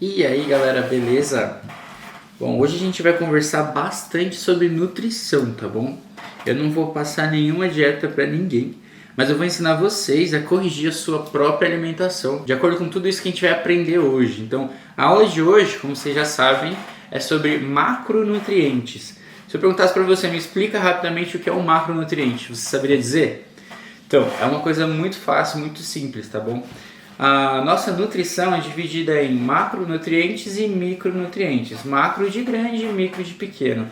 E aí galera, beleza? Bom, hoje a gente vai conversar bastante sobre nutrição, tá bom? Eu não vou passar nenhuma dieta para ninguém, mas eu vou ensinar vocês a corrigir a sua própria alimentação, de acordo com tudo isso que a gente vai aprender hoje. Então, a aula de hoje, como vocês já sabem, é sobre macronutrientes. Se eu perguntasse para você, me explica rapidamente o que é um macronutriente, você saberia dizer? Então, é uma coisa muito fácil, muito simples, tá bom? A nossa nutrição é dividida em macronutrientes e micronutrientes. Macro de grande e micro de pequeno.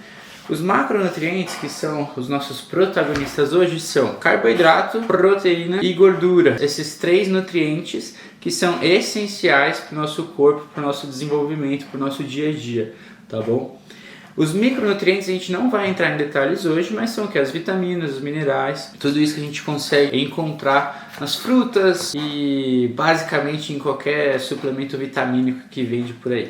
Os macronutrientes, que são os nossos protagonistas hoje, são carboidrato, proteína e gordura. Esses três nutrientes que são essenciais para o nosso corpo, para o nosso desenvolvimento, para o nosso dia a dia, tá bom? Os micronutrientes a gente não vai entrar em detalhes hoje, mas são o que? As vitaminas, os minerais, tudo isso que a gente consegue encontrar nas frutas e basicamente em qualquer suplemento vitamínico que vende por aí,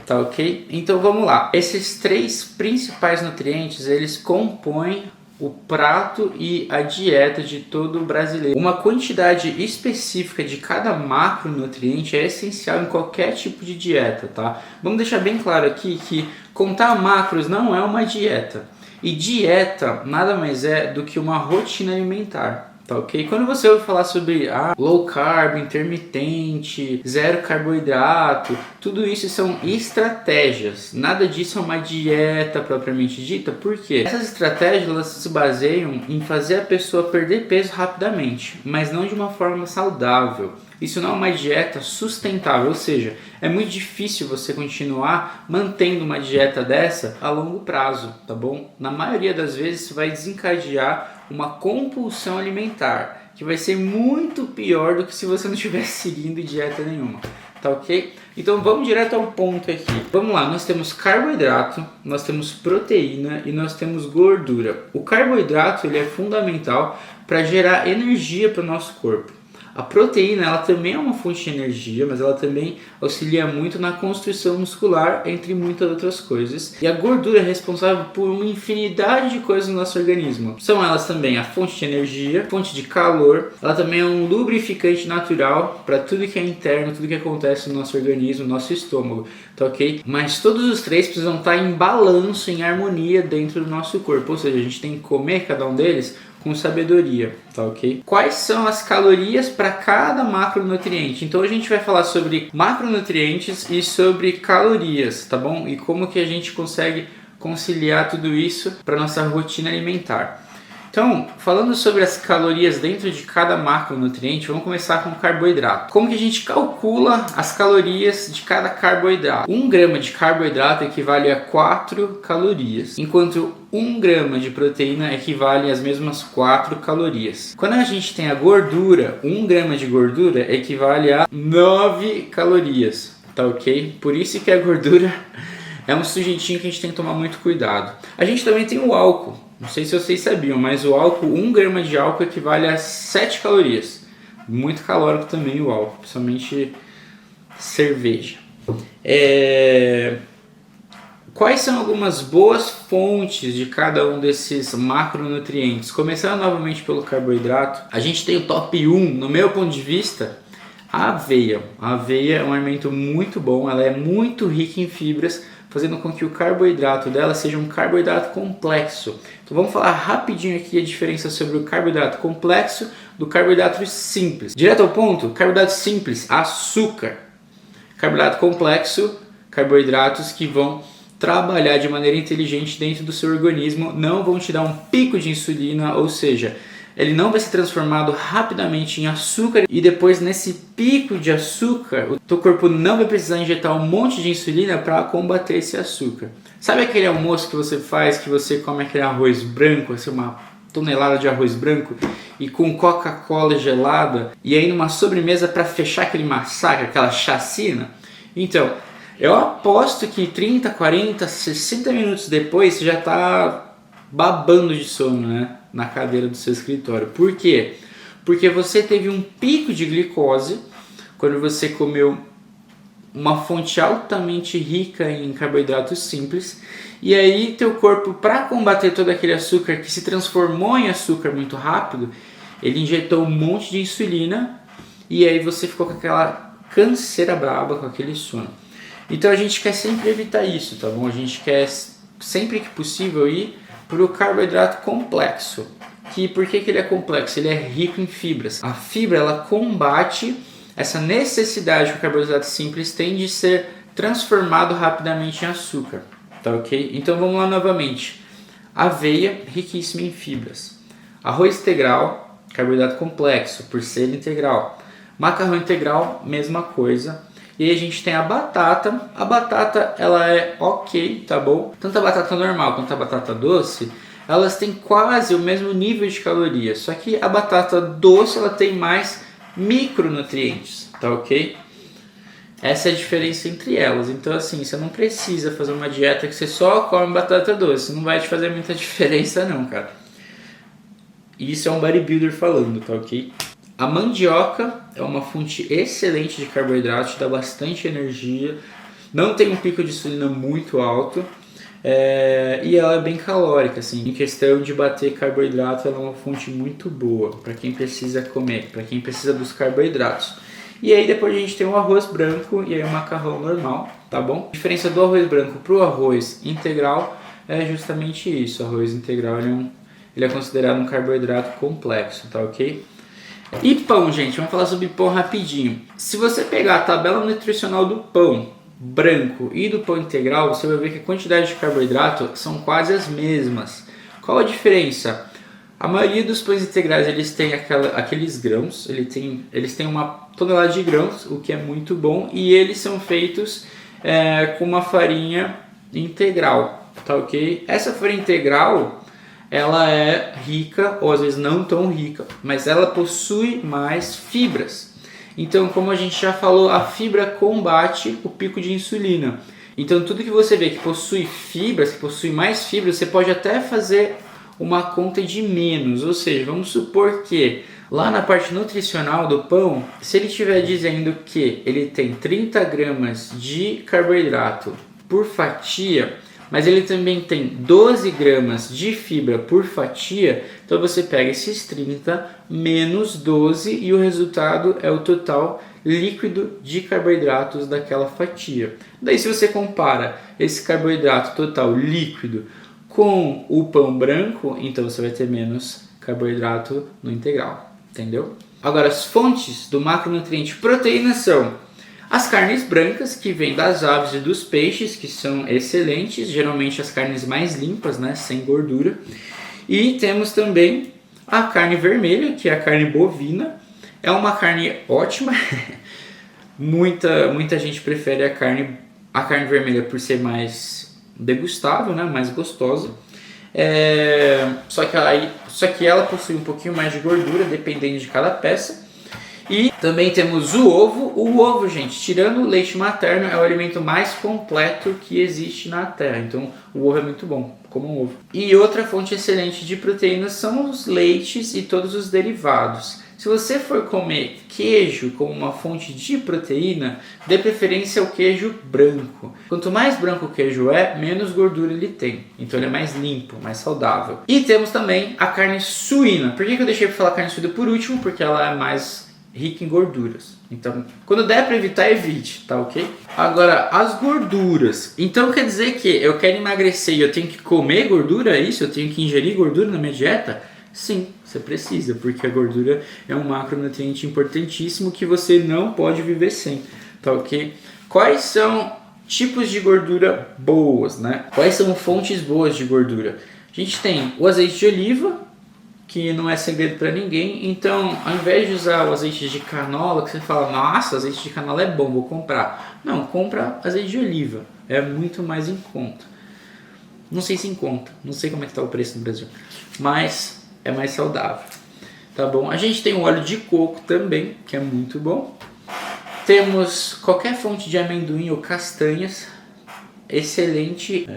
tá ok? Então vamos lá, esses três principais nutrientes, eles compõem o prato e a dieta de todo brasileiro. Uma quantidade específica de cada macronutriente é essencial em qualquer tipo de dieta, tá? Vamos deixar bem claro aqui que contar macros não é uma dieta. E dieta nada mais é do que uma rotina alimentar. Tá ok? Quando você ouve falar sobre low carb, intermitente, zero carboidrato, tudo isso são estratégias. Nada disso é uma dieta propriamente dita. Por quê? Essas estratégias elas se baseiam em fazer a pessoa perder peso rapidamente, mas não de uma forma saudável. Isso não é uma dieta sustentável, ou seja, é muito difícil você continuar mantendo uma dieta dessa a longo prazo, tá bom? Na maioria das vezes isso vai desencadear uma compulsão alimentar, que vai ser muito pior do que se você não estivesse seguindo dieta nenhuma, tá ok? Então vamos direto ao ponto aqui. Vamos lá, nós temos carboidrato, nós temos proteína e nós temos gordura. O carboidrato ele é fundamental para gerar energia para o nosso corpo. A proteína ela também é uma fonte de energia, mas ela também auxilia muito na construção muscular, entre muitas outras coisas. E a gordura é responsável por uma infinidade de coisas no nosso organismo. São elas também a fonte de energia, fonte de calor, ela também é um lubrificante natural para tudo que é interno, tudo que acontece no nosso organismo, no nosso estômago, tá ok? Mas todos os três precisam estar em balanço, em harmonia dentro do nosso corpo, ou seja, a gente tem que comer cada um deles com sabedoria, tá ok? Quais são as calorias para cada macronutriente? Então a gente vai falar sobre macronutrientes e sobre calorias, tá bom? E como que a gente consegue conciliar tudo isso para nossa rotina alimentar. Então, falando sobre as calorias dentro de cada macronutriente, vamos começar com o carboidrato. Como que a gente calcula as calorias de cada carboidrato? 1 grama de carboidrato equivale a 4 calorias, enquanto 1 grama de proteína equivale às mesmas 4 calorias. Quando a gente tem a gordura, 1 grama de gordura equivale a 9 calorias, tá ok? Por isso que a gordura é um sujeitinho que a gente tem que tomar muito cuidado. A gente também tem o álcool. Não sei se vocês sabiam, mas o álcool, 1 grama de álcool equivale a 7 calorias. Muito calórico também o álcool, principalmente cerveja. Quais são algumas boas fontes de cada um desses macronutrientes? Começando novamente pelo carboidrato, a gente tem o top 1, no meu ponto de vista, a aveia. A aveia é um alimento muito bom, ela é muito rica em fibras, fazendo com que o carboidrato dela seja um carboidrato complexo. Então vamos falar rapidinho aqui a diferença sobre o carboidrato complexo do carboidrato simples. Direto ao ponto, carboidrato simples, açúcar. Carboidrato complexo, carboidratos que vão trabalhar de maneira inteligente dentro do seu organismo, não vão te dar um pico de insulina, ou seja, ele não vai ser transformado rapidamente em açúcar e depois nesse pico de açúcar, o teu corpo não vai precisar injetar um monte de insulina para combater esse açúcar. Sabe aquele almoço que você faz, que você come aquele arroz branco, assim, uma tonelada de arroz branco e com Coca-Cola gelada e aí numa sobremesa para fechar aquele massacre, aquela chacina? Então, eu aposto que 30, 40, 60 minutos depois você já está babando de sono, né? Na cadeira do seu escritório. Por quê? Porque você teve um pico de glicose quando você comeu uma fonte altamente rica em carboidratos simples e aí teu corpo, para combater todo aquele açúcar que se transformou em açúcar muito rápido, ele injetou um monte de insulina e aí você ficou com aquela canseira braba, com aquele sono. Então a gente quer sempre evitar isso, tá bom? A gente quer sempre que possível ir para o carboidrato complexo. Por que ele é complexo? Ele é rico em fibras. A fibra ela combate essa necessidade que o carboidrato simples tem de ser transformado rapidamente em açúcar, tá ok? Então vamos lá novamente. Aveia, riquíssima em fibras. Arroz integral, carboidrato complexo, por ser integral. Macarrão integral, mesma coisa. E aí a gente tem a batata. A batata ela é ok, tá bom? Tanto a batata normal quanto a batata doce, elas têm quase o mesmo nível de calorias. Só que a batata doce ela tem mais micronutrientes, tá ok? Essa é a diferença entre elas. Então assim, você não precisa fazer uma dieta que você só come batata doce. Não vai te fazer muita diferença não, cara. Isso é um bodybuilder falando, tá ok? A mandioca é uma fonte excelente de carboidrato, te dá bastante energia, não tem um pico de insulina muito alto e ela é bem calórica, assim. Em questão de bater carboidrato, ela é uma fonte muito boa para quem precisa comer, para quem precisa dos carboidratos. E aí depois a gente tem o arroz branco e aí o macarrão normal, tá bom? A diferença do arroz branco para o arroz integral é justamente isso. O arroz integral ele é considerado um carboidrato complexo, tá ok? E pão, gente, vamos falar sobre pão rapidinho. Se você pegar a tabela nutricional do pão branco e do pão integral, você vai ver que a quantidade de carboidrato são quase as mesmas. Qual a diferença? A maioria dos pães integrais eles têm aqueles grãos, eles têm 1 tonelada de grãos, o que é muito bom, e eles são feitos com uma farinha integral, tá ok? Essa farinha integral ela é rica, ou às vezes não tão rica, mas ela possui mais fibras. Então, como a gente já falou, a fibra combate o pico de insulina. Então, tudo que você vê que possui fibras, que possui mais fibras, você pode até fazer uma conta de menos. Ou seja, vamos supor que lá na parte nutricional do pão, se ele estiver dizendo que ele tem 30 gramas de carboidrato por fatia, mas ele também tem 12 gramas de fibra por fatia, então você pega esses 30 menos 12 e o resultado é o total líquido de carboidratos daquela fatia. Daí se você compara esse carboidrato total líquido com o pão branco, então você vai ter menos carboidrato no integral, entendeu? Agora as fontes do macronutriente proteína são as carnes brancas, que vêm das aves e dos peixes, que são excelentes, geralmente as carnes mais limpas, né, sem gordura. E temos também a carne vermelha, que é a carne bovina. É uma carne ótima, muita gente prefere a carne vermelha por ser mais degustável, né, mais gostosa. Só que ela possui um pouquinho mais de gordura, dependendo de cada peça. E também temos o ovo. O ovo, gente, tirando o leite materno, é o alimento mais completo que existe na Terra. Então, o ovo é muito bom, como um ovo. E outra fonte excelente de proteínas são os leites e todos os derivados. Se você for comer queijo como uma fonte de proteína, dê preferência ao queijo branco. Quanto mais branco o queijo é, menos gordura ele tem. Então ele é mais limpo, mais saudável. E temos também a carne suína. Por que eu deixei para falar carne suína por último? Porque ela é mais rica em gorduras. Então, quando der para evitar, evite, tá ok? Agora, as gorduras. Então quer dizer que eu quero emagrecer e eu tenho que comer gordura, é isso? Eu tenho que ingerir gordura na minha dieta? Sim, você precisa, porque a gordura é um macronutriente importantíssimo que você não pode viver sem, tá ok? Quais são tipos de gordura boas, né? Quais são fontes boas de gordura? A gente tem o azeite de oliva, que não é segredo para ninguém. Então, ao invés de usar o azeite de canola, que você fala, nossa, azeite de canola é bom, vou comprar. Não, compra azeite de oliva, é muito mais em conta. Não sei se em conta, não sei como é que está o preço no Brasil, mas é mais saudável, tá bom? A gente tem o óleo de coco também, que é muito bom. Temos qualquer fonte de amendoim ou castanhas, excelente,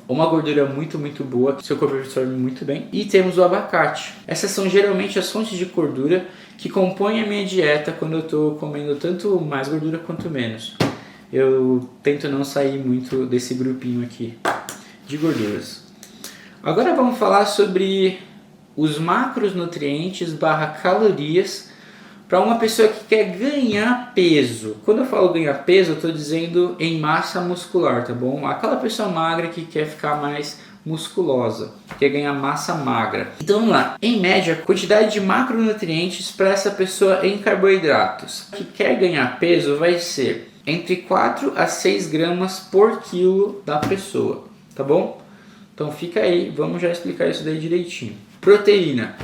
uma gordura muito boa, que seu corpo absorve muito bem. E temos o abacate. Essas são geralmente as fontes de gordura que compõem a minha dieta quando eu estou comendo tanto mais gordura quanto menos. Eu tento não sair muito desse grupinho aqui de gorduras. Agora vamos falar sobre os macronutrientes / calorias para uma pessoa que quer ganhar peso. Quando eu falo ganhar peso, eu estou dizendo em massa muscular, tá bom? Aquela pessoa magra que quer ficar mais musculosa, quer ganhar massa magra. Então vamos lá, em média, a quantidade de macronutrientes para essa pessoa em carboidratos que quer ganhar peso vai ser entre 4 a 6 gramas por quilo da pessoa, tá bom? Então fica aí, vamos já explicar isso daí direitinho. Proteína,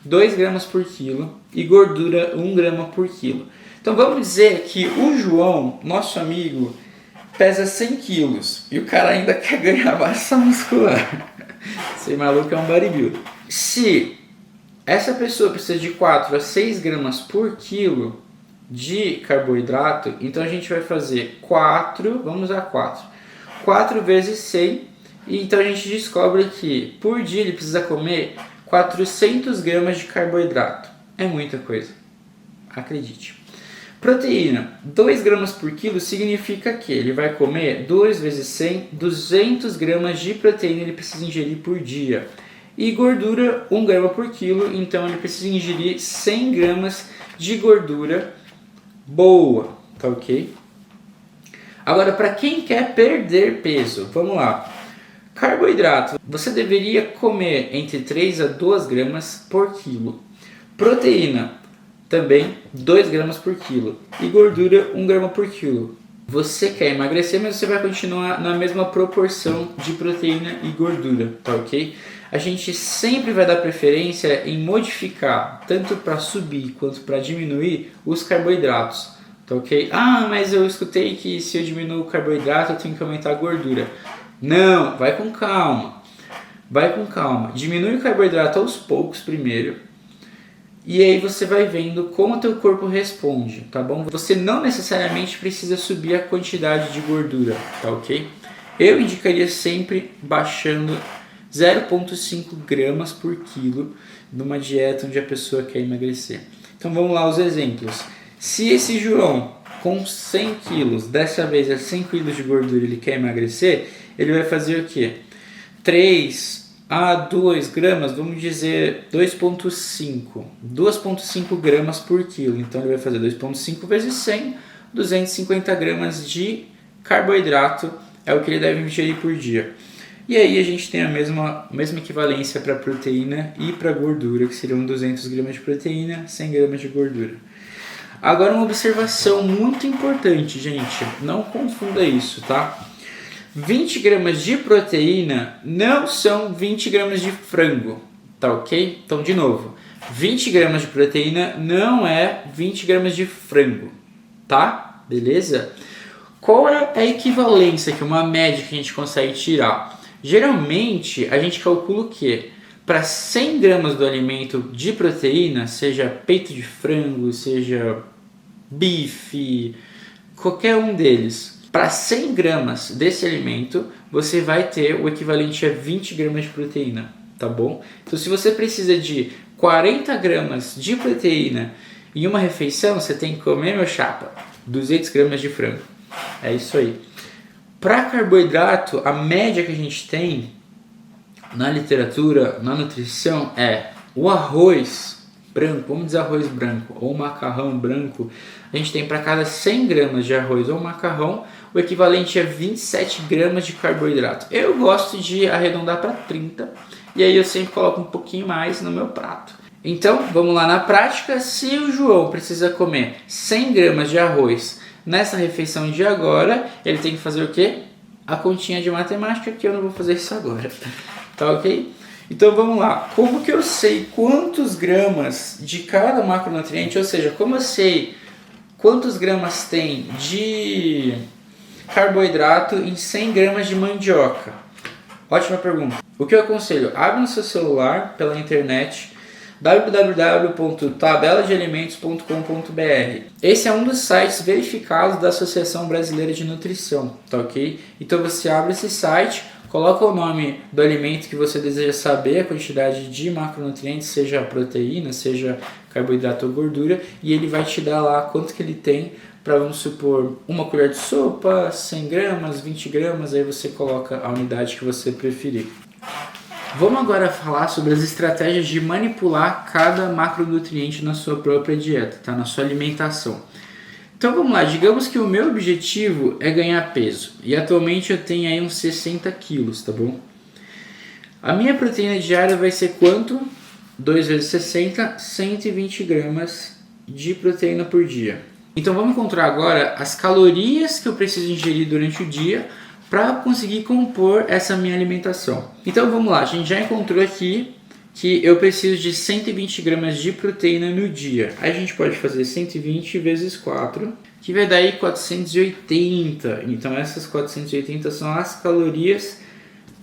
2 gramas por quilo e gordura 1 grama por quilo. Então vamos dizer que o João, nosso amigo, pesa 100 quilos e o cara ainda quer ganhar massa muscular. Esse maluco é um bodybuilder. Se essa pessoa precisa de 4 a 6 gramas por quilo de carboidrato, então a gente vai fazer 4, vamos usar 4 vezes 100, e então a gente descobre que por dia ele precisa comer 400 gramas de carboidrato. É muita coisa, acredite. Proteína, 2 gramas por quilo significa que ele vai comer 2 vezes 100, 200 gramas de proteína ele precisa ingerir por dia. E gordura, 1 grama por quilo, então ele precisa ingerir 100 gramas de gordura boa, tá ok? Agora, para quem quer perder peso, vamos lá. Carboidrato, você deveria comer entre 3 a 2 gramas por quilo. Proteína, também 2 gramas por quilo. E gordura, 1 grama por quilo. Você quer emagrecer, mas você vai continuar na mesma proporção de proteína e gordura, tá ok? A gente sempre vai dar preferência em modificar, tanto para subir quanto para diminuir, os carboidratos, tá ok? Ah, mas eu escutei que se eu diminuir o carboidrato eu tenho que aumentar a gordura. Não, vai com calma. Vai com calma. Diminui o carboidrato aos poucos primeiro. E aí você vai vendo como o teu corpo responde, tá bom? Você não necessariamente precisa subir a quantidade de gordura, tá ok? Eu indicaria sempre baixando 0,5 gramas por quilo numa dieta onde a pessoa quer emagrecer. Então vamos lá os exemplos. Se esse João com 100 quilos, dessa vez é 100 quilos de gordura, ele quer emagrecer, ele vai fazer o quê? 3 a 2 gramas, vamos dizer 2,5 gramas por quilo. Então ele vai fazer 2,5 vezes 100, 250 gramas de carboidrato é o que ele deve ingerir por dia. E aí a gente tem a mesma equivalência para proteína e para gordura, que seriam 200 gramas de proteína, 100 gramas de gordura. Agora uma observação muito importante, gente, não confunda isso, tá? 20 gramas de proteína não são 20 gramas de frango, tá ok? Então, de novo, 20 gramas de proteína não é 20 gramas de frango, tá? Beleza? Qual é a equivalência, que uma média que a gente consegue tirar? Geralmente, a gente calcula o quê? Para 100 gramas do alimento de proteína, seja peito de frango, seja bife, qualquer um deles, para 100 gramas desse alimento, você vai ter o equivalente a 20 gramas de proteína, tá bom? Então, se você precisa de 40 gramas de proteína em uma refeição, você tem que comer, meu chapa, 200 gramas de frango. É isso aí. Para carboidrato, a média que a gente tem na literatura, na nutrição, é o arroz branco, vamos dizer arroz branco, ou macarrão branco, a gente tem para cada 100 gramas de arroz ou macarrão, o equivalente a 27 gramas de carboidrato. Eu gosto de arredondar para 30, e aí eu sempre coloco um pouquinho mais no meu prato. Então, vamos lá na prática. Se o João precisa comer 100 gramas de arroz nessa refeição de agora, ele tem que fazer o quê? A continha de matemática, que eu não vou fazer isso agora. Tá ok? Então vamos lá. Como que eu sei quantos gramas de cada macronutriente, ou seja, como eu sei quantos gramas tem de carboidrato em 100 gramas de mandioca? Ótima pergunta. O que eu aconselho? Abre no seu celular, pela internet, www.tabeladealimentos.com.br. Esse é um dos sites verificados da Associação Brasileira de Nutrição, tá ok? Então você abre esse site, coloca o nome do alimento que você deseja saber, a quantidade de macronutrientes, seja proteína, seja carboidrato ou gordura, e ele vai te dar lá quanto que ele tem para, vamos supor, uma colher de sopa, 100 gramas, 20 gramas, aí você coloca a unidade que você preferir. Vamos agora falar sobre as estratégias de manipular cada macronutriente na sua própria dieta, tá? Na sua alimentação. Então vamos lá, digamos que o meu objetivo é ganhar peso e atualmente eu tenho aí uns 60 quilos, tá bom? A minha proteína diária vai ser quanto? 2 vezes 60, 120 gramas de proteína por dia. Então vamos encontrar agora as calorias que eu preciso ingerir durante o dia para conseguir compor essa minha alimentação. Então vamos lá, a gente já encontrou aqui que eu preciso de 120 gramas de proteína no dia. Aí a gente pode fazer 120 vezes 4, que vai dar aí 480. Então essas 480 são as calorias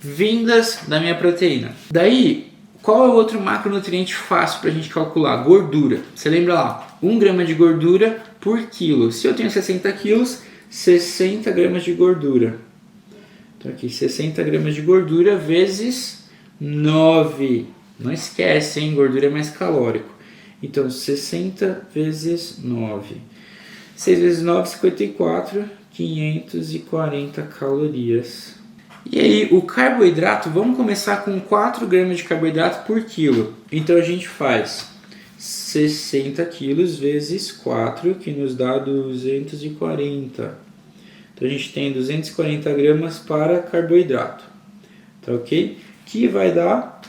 vindas da minha proteína. Daí, qual é o outro macronutriente fácil para a gente calcular? Gordura. Você lembra lá? 1 grama de gordura por quilo. Se eu tenho 60 quilos, 60 gramas de gordura. Então aqui, 60 gramas de gordura vezes 9. Não esquece, hein? Gordura é mais calórico. Então, 60 vezes 9. 6 vezes 9, 54. 540 calorias. E aí, o carboidrato, vamos começar com 4 gramas de carboidrato por quilo. Então, a gente faz 60 quilos vezes 4, que nos dá 240. Então, a gente tem 240 gramas para carboidrato. Tá ok? Que vai dar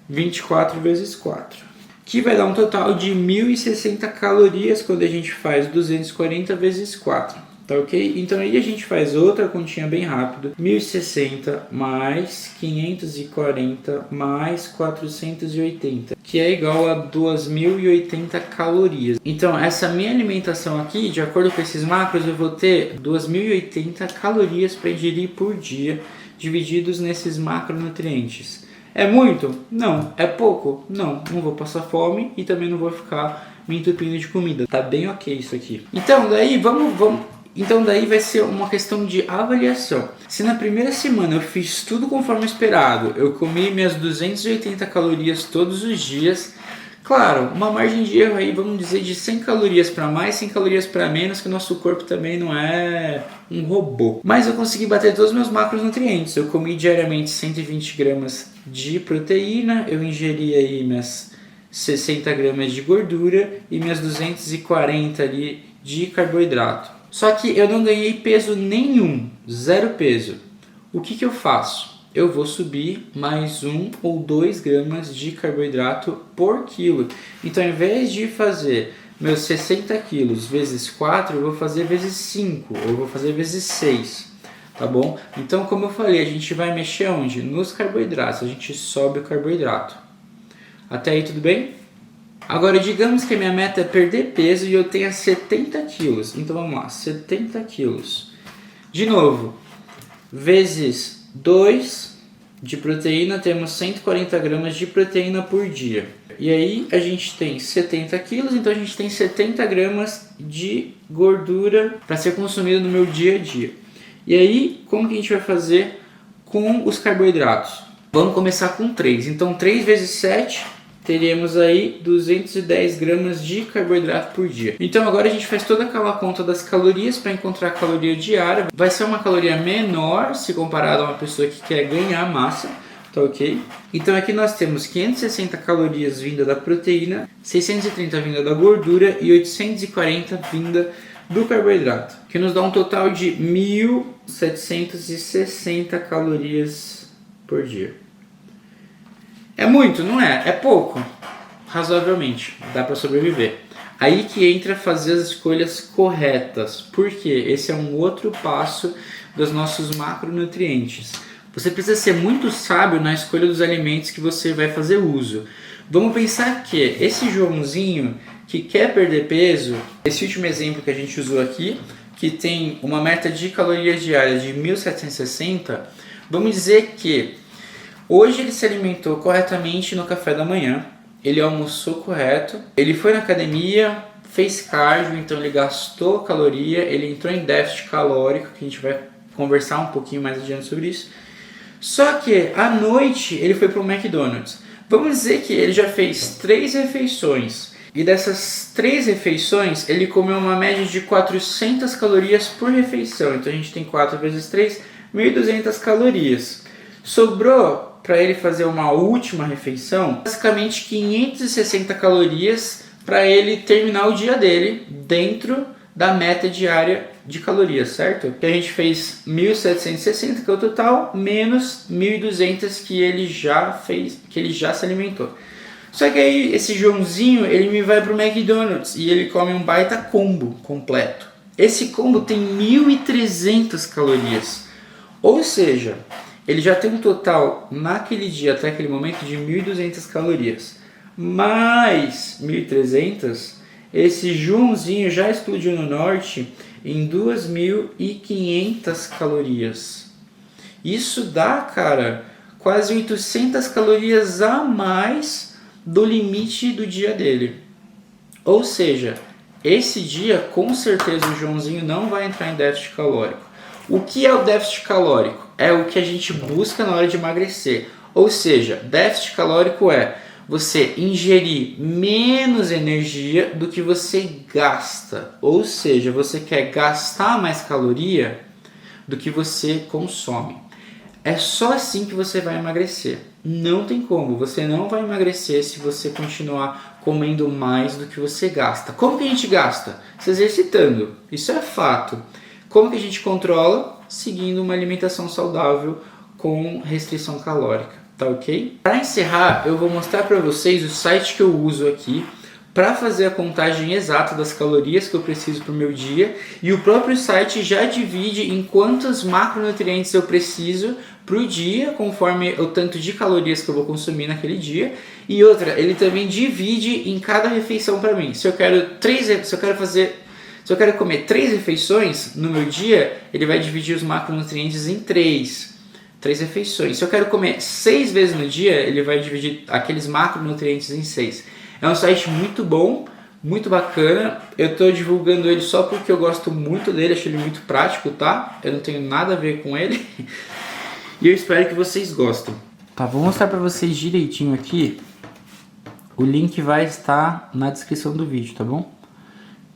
24 vezes 4, que vai dar um total de 1.060 calorias quando a gente faz 240 vezes 4, tá ok? Então aí a gente faz outra continha bem rápido, 1.060 mais 540 mais 480, que é igual a 2.080 calorias. Então essa minha alimentação aqui, de acordo com esses macros, eu vou ter 2.080 calorias para ingerir por dia, divididos nesses macronutrientes. É muito? Não. É pouco? Não. Não vou passar fome e também não vou ficar me entupindo de comida. Tá bem ok isso aqui. Então daí Então daí vai ser uma questão de avaliação. Se na primeira semana eu fiz tudo conforme esperado, eu comi minhas 280 calorias todos os dias, claro, uma margem de erro aí, vamos dizer, de 100 calorias para mais, 100 calorias para menos, que o nosso corpo também não é um robô. Mas eu consegui bater todos os meus macronutrientes. Eu comi diariamente 120 gramas de proteína, eu ingeri aí minhas 60 gramas de gordura e minhas 240 ali de carboidrato. Só que eu não ganhei peso nenhum, zero peso. O que eu faço? Eu vou subir mais 1 ou 2 gramas de carboidrato por quilo. Então, ao invés de fazer meus 60 quilos vezes 4, eu vou fazer vezes 5, ou eu vou fazer vezes 6, tá bom? Então, como eu falei, a gente vai mexer onde? Nos carboidratos, a gente sobe o carboidrato. Até aí, tudo bem? Agora, digamos que a minha meta é perder peso e eu tenha 70 quilos. Então, vamos lá, 70 quilos. De novo, vezes 2 de proteína, temos 140 gramas de proteína por dia. E aí a gente tem 70 quilos, então a gente tem 70 gramas de gordura para ser consumido no meu dia a dia. E aí, como que a gente vai fazer com os carboidratos? Vamos começar com 3. Então 3 vezes 7, teremos aí 210 gramas de carboidrato por dia. Então agora a gente faz toda aquela conta das calorias para encontrar a caloria diária. Vai ser uma caloria menor se comparado a uma pessoa que quer ganhar massa, tá ok? Então aqui nós temos 560 calorias vinda da proteína, 630 vinda da gordura e 840 vinda do carboidrato, que nos dá um total de 1.760 calorias por dia. É muito, não é? É pouco. Razoavelmente. Dá para sobreviver. Aí que entra fazer as escolhas corretas. Por quê? Esse é um outro passo dos nossos macronutrientes. Você precisa ser muito sábio na escolha dos alimentos que você vai fazer uso. Vamos pensar que esse Joãozinho que quer perder peso, esse último exemplo que a gente usou aqui, que tem uma meta de calorias diárias de 1.760, vamos dizer que hoje ele se alimentou corretamente no café da manhã, ele almoçou correto, ele foi na academia, fez cardio, então ele gastou caloria, ele entrou em déficit calórico, que a gente vai conversar um pouquinho mais adiante sobre isso. Só que à noite ele foi para o McDonald's. Vamos dizer que ele já fez 3 refeições. E dessas 3 refeições, ele comeu uma média de 400 calorias por refeição. Então a gente tem 4 vezes 3, 1.200 calorias. Sobrou para ele fazer uma última refeição, basicamente 560 calorias para ele terminar o dia dele dentro da meta diária de calorias, certo? Que a gente fez 1.760, que é o total, menos 1.200 que ele já fez, que ele já se alimentou. Só que aí esse Joãozinho, ele me vai pro McDonald's e ele come um baita combo completo. Esse combo tem 1.300 calorias. Ou seja, ele já tem um total naquele dia até aquele momento de 1.200 calorias. Mais 1.300, esse Joãozinho já explodiu no norte em 2.500 calorias. Isso dá, cara, quase 800 calorias a mais do limite do dia dele. Ou seja, esse dia com certeza o Joãozinho não vai entrar em déficit calórico. O que é o déficit calórico? É o que a gente busca na hora de emagrecer. Ou seja, déficit calórico é você ingerir menos energia do que você gasta. Ou seja, você quer gastar mais caloria do que você consome. É só assim que você vai emagrecer. Não tem como. Você não vai emagrecer se você continuar comendo mais do que você gasta. Como que a gente gasta? Se exercitando. Isso é fato. Como que a gente controla? Seguindo uma alimentação saudável com restrição calórica. Tá ok? Para encerrar, eu vou mostrar para vocês o site que eu uso aqui para fazer a contagem exata das calorias que eu preciso para o meu dia, e o próprio site já divide em quantos macronutrientes eu preciso para o dia, conforme o tanto de calorias que eu vou consumir naquele dia. E outra, ele também divide em cada refeição para mim. Se eu quero comer 3 refeições no meu dia, ele vai dividir os macronutrientes em 3 refeições. Se eu quero comer 6 vezes no dia, ele vai dividir aqueles macronutrientes em 6. É um site muito bom, muito bacana. Eu estou divulgando ele só porque eu gosto muito dele, acho ele muito prático, tá? Eu não tenho nada a ver com ele. E eu espero que vocês gostem. Tá, vou mostrar para vocês direitinho aqui. O link vai estar na descrição do vídeo, tá bom?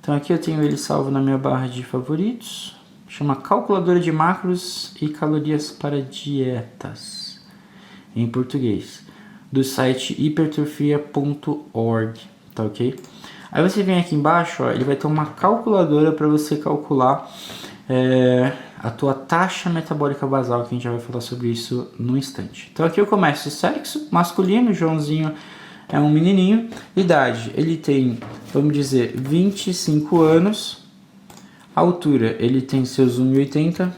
Então aqui eu tenho ele salvo na minha barra de favoritos. Chama Calculadora de Macros e Calorias para Dietas, em português, do site hipertrofia.org, tá ok? Aí você vem aqui embaixo, ó, ele vai ter uma calculadora para você calcular a tua taxa metabólica basal, que a gente já vai falar sobre isso no instante. Então aqui eu começo: sexo masculino, Joãozinho é um menininho. Idade, ele tem, vamos dizer, 25 anos. Altura, ele tem seus 1,80.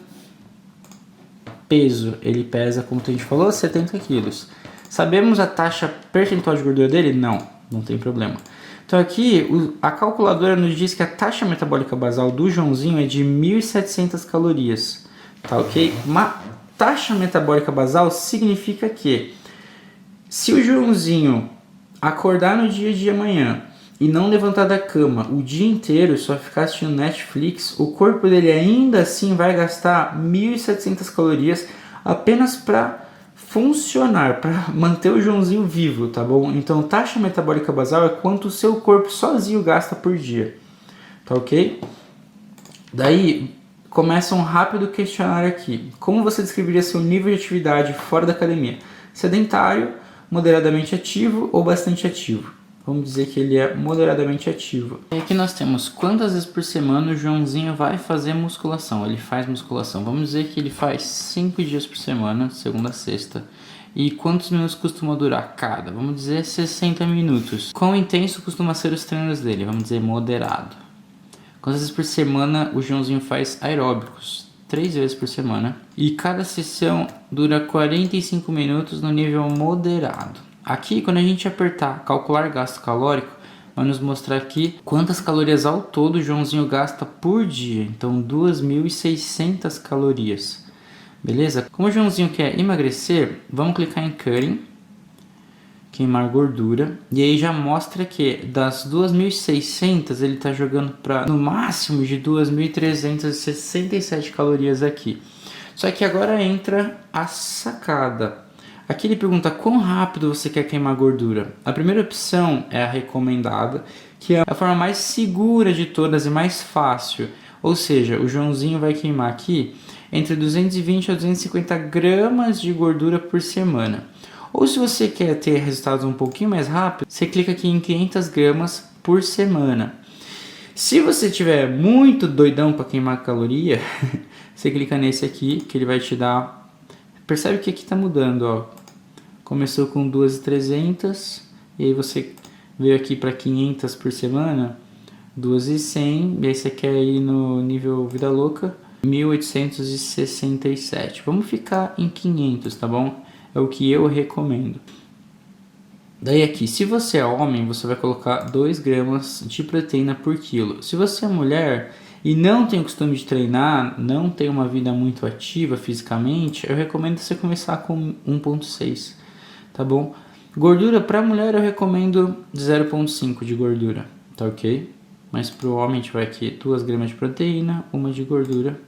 Peso, ele pesa, como a gente falou, 70 quilos. Sabemos a taxa percentual de gordura dele? Não tem problema. Então aqui a calculadora nos diz que a taxa metabólica basal do Joãozinho é de 1.700 calorias. Tá ok? Uma taxa metabólica basal significa que se o Joãozinho acordar no dia de amanhã e não levantar da cama o dia inteiro, só ficar assistindo Netflix, o corpo dele ainda assim vai gastar 1.700 calorias apenas para funcionar, para manter o Joãozinho vivo, tá bom? Então, taxa metabólica basal é quanto o seu corpo sozinho gasta por dia, tá ok? Daí, começa um rápido questionário aqui. Como você descreveria seu nível de atividade fora da academia? Sedentário, moderadamente ativo ou bastante ativo? Vamos dizer que ele é moderadamente ativo. E aqui nós temos quantas vezes por semana o Joãozinho vai fazer musculação. Ele faz musculação. Vamos dizer que ele faz 5 dias por semana, segunda a sexta. E quantos minutos costuma durar cada? Vamos dizer 60 minutos. Quão intenso costuma ser os treinos dele? Vamos dizer moderado. Quantas vezes por semana o Joãozinho faz aeróbicos? 3 vezes por semana. E cada sessão dura 45 minutos no nível moderado. Aqui, quando a gente apertar calcular gasto calórico, vai nos mostrar aqui quantas calorias ao todo o Joãozinho gasta por dia. Então, 2.600 calorias. Beleza? Como o Joãozinho quer emagrecer, vamos clicar em Cutting, queimar gordura. E aí já mostra que das 2.600 ele está jogando para no máximo de 2.367 calorias aqui. Só que agora entra a sacada. Aqui ele pergunta quão rápido você quer queimar gordura. A primeira opção é a recomendada, que é a forma mais segura de todas e mais fácil. Ou seja, o Joãozinho vai queimar aqui entre 220 a 250 gramas de gordura por semana. Ou se você quer ter resultados um pouquinho mais rápido, você clica aqui em 500 gramas por semana. Se você tiver muito doidão para queimar caloria, você clica nesse aqui, que ele vai te dar... Percebe que aqui está mudando, ó. Começou com 2.300, e aí você veio aqui para 500 por semana, 2.100, e aí você quer ir no nível vida louca, 1.867. Vamos ficar em 500, tá bom? É o que eu recomendo. Daí aqui, se você é homem, você vai colocar 2 gramas de proteína por quilo. Se você é mulher e não tem o costume de treinar, não tem uma vida muito ativa fisicamente, eu recomendo você começar com 1.6, tá bom? Gordura para mulher eu recomendo 0.5 de gordura, tá ok? Mas para o homem a gente vai aqui 2 gramas de proteína, 1 de gordura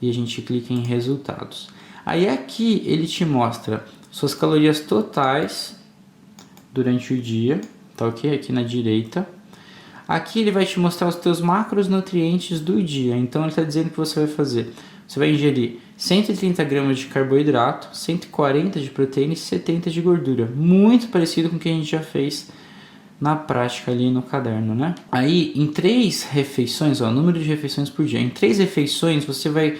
e a gente clica em resultados. Aí aqui ele te mostra suas calorias totais durante o dia, tá ok? Aqui na direita. Aqui ele vai te mostrar os teus macronutrientes do dia. Então ele está dizendo que você vai fazer. Você vai ingerir 130 gramas de carboidrato, 140 de proteína e 70 de gordura. Muito parecido com o que a gente já fez na prática ali no caderno, né? Aí em 3 refeições, ó, número de refeições por dia. Em 3 refeições você vai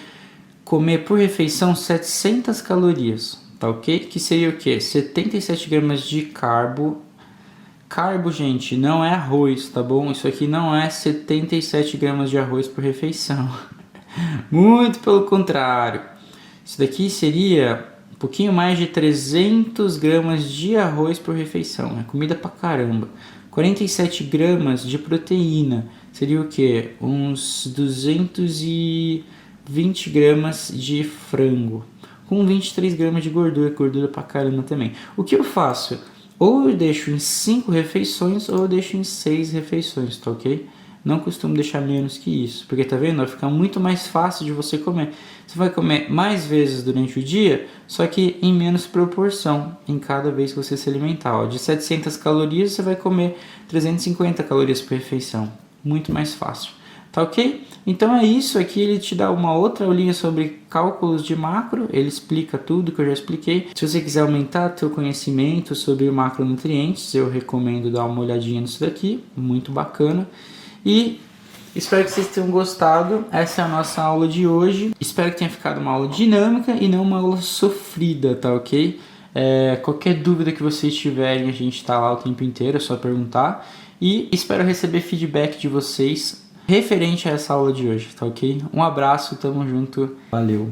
comer por refeição 700 calorias. Tá ok? Que seria o que? 77 gramas de carbo. Carbo, gente, não é arroz, tá bom? Isso aqui não é 77 gramas de arroz por refeição. Muito pelo contrário. Isso daqui seria um pouquinho mais de 300 gramas de arroz por refeição. É comida pra caramba. 47 gramas de proteína. Seria o que? Uns 220 gramas de frango. Com 23 gramas de gordura, gordura pra caramba também. O que eu faço? Ou eu deixo em 5 refeições, ou eu deixo em 6 refeições, tá ok? Não costumo deixar menos que isso, porque tá vendo? Vai ficar muito mais fácil de você comer. Você vai comer mais vezes durante o dia, só que em menos proporção em cada vez que você se alimentar. Ó, de 700 calorias, você vai comer 350 calorias por refeição. Muito mais fácil. Tá ok? Então é isso, aqui ele te dá uma outra aulinha sobre cálculos de macro, ele explica tudo que eu já expliquei. Se você quiser aumentar seu conhecimento sobre macronutrientes, eu recomendo dar uma olhadinha nisso daqui, muito bacana. E espero que vocês tenham gostado, essa é a nossa aula de hoje. Espero que tenha ficado uma aula dinâmica e não uma aula sofrida, tá ok? Qualquer dúvida que vocês tiverem, a gente tá lá o tempo inteiro, é só perguntar. E espero receber feedback de vocês referente a essa aula de hoje, tá ok? Um abraço, tamo junto, valeu!